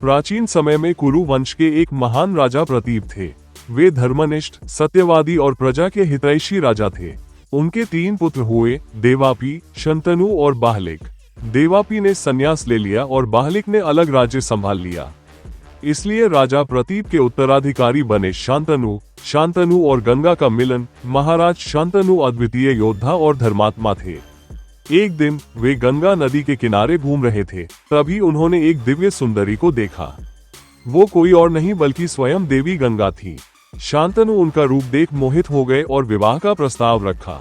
प्राचीन समय में कुरु वंश के एक महान राजा प्रतीप थे। वे धर्मनिष्ठ, सत्यवादी और प्रजा के हितैषी राजा थे। उनके 3 पुत्र हुए, देवापी, शंतनु और बाहलिक। देवापी ने संन्यास ले लिया और बाहलिक ने अलग राज्य संभाल लिया। इसलिए राजा प्रतीप के उत्तराधिकारी बने शांतनु। शांतनु और गंगा का मिलन। महाराज शांतनु अद्वितीय योद्धा और धर्मात्मा थे। एक दिन वे गंगा नदी के किनारे घूम रहे थे, तभी उन्होंने एक दिव्य सुंदरी को देखा। वो कोई और नहीं बल्कि स्वयं देवी गंगा थी। शांतनु उनका रूप देख मोहित हो गए और विवाह का प्रस्ताव रखा।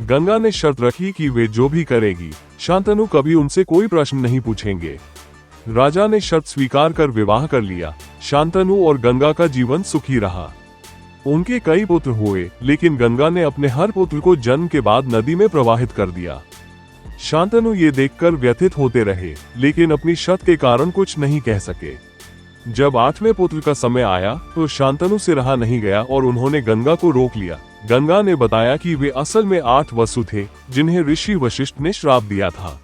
गंगा ने शर्त रखी कि वे जो भी करेगी, शांतनु कभी उनसे कोई प्रश्न नहीं पूछेंगे। राजा ने शर्त स्वीकार कर विवाह कर लिया। शांतनु और गंगा का जीवन सुखी रहा। उनके कई पुत्र हुए, लेकिन गंगा ने अपने हर पुत्र को जन्म के बाद नदी में प्रवाहित कर दिया। शांतनु ये देखकर व्यथित होते रहे, लेकिन अपनी शर्त के कारण कुछ नहीं कह सके। जब 8वें पुत्र का समय आया तो शांतनु से रहा नहीं गया और उन्होंने गंगा को रोक लिया। गंगा ने बताया कि वे असल में 8 वसु थे, जिन्हें ऋषि वशिष्ठ ने श्राप दिया था।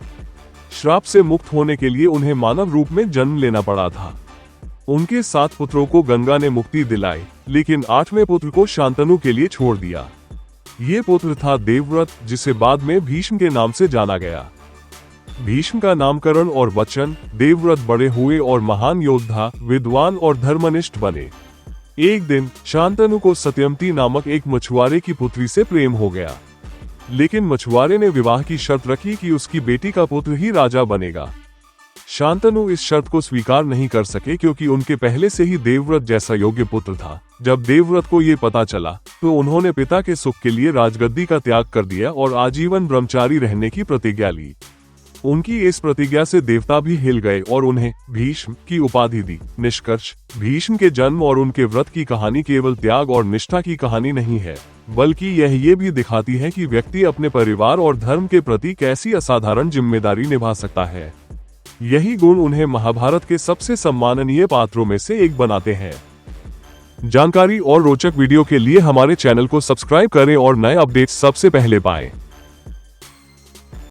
श्राप से मुक्त होने के लिए उन्हें मानव रूप में जन्म लेना पड़ा था। उनके 7 पुत्रों को गंगा ने मुक्ति दिलाई, लेकिन 8वें पुत्र को शांतनु के लिए छोड़ दिया। ये पुत्र था देवव्रत, जिसे बाद में भीष्म के नाम से जाना गया। भीष्म का नामकरण और वचन, देवव्रत बड़े हुए और महान योद्धा, विद्वान और धर्मनिष्ठ बने। एक दिन शांतनु को सत्यमती नामक एक मछुआरे की पुत्री से प्रेम हो गया, लेकिन मछुआरे ने विवाह की शर्त रखी कि उसकी बेटी का पुत्र ही राजा बनेगा। शांतनु इस शर्त को स्वीकार नहीं कर सके, क्योंकि उनके पहले से ही देवव्रत जैसा योग्य पुत्र था। जब देवव्रत को ये पता चला तो उन्होंने पिता के सुख के लिए राजगद्दी का त्याग कर दिया और आजीवन ब्रह्मचारी रहने की प्रतिज्ञा ली। उनकी इस प्रतिज्ञा से देवता भी हिल गए और उन्हें भीष्म की उपाधि दी। निष्कर्ष, भीष्म के जन्म और उनके व्रत की कहानी केवल त्याग और निष्ठा की कहानी नहीं है, बल्कि यह ये भी दिखाती है कि व्यक्ति अपने परिवार और धर्म के प्रति कैसी असाधारण जिम्मेदारी निभा सकता है। यही गुण उन्हें महाभारत के सबसे सम्माननीय पात्रों में से एक बनाते हैं। जानकारी और रोचक वीडियो के लिए हमारे चैनल को सब्सक्राइब करें और नए अपडेट्स सबसे पहले पाएं।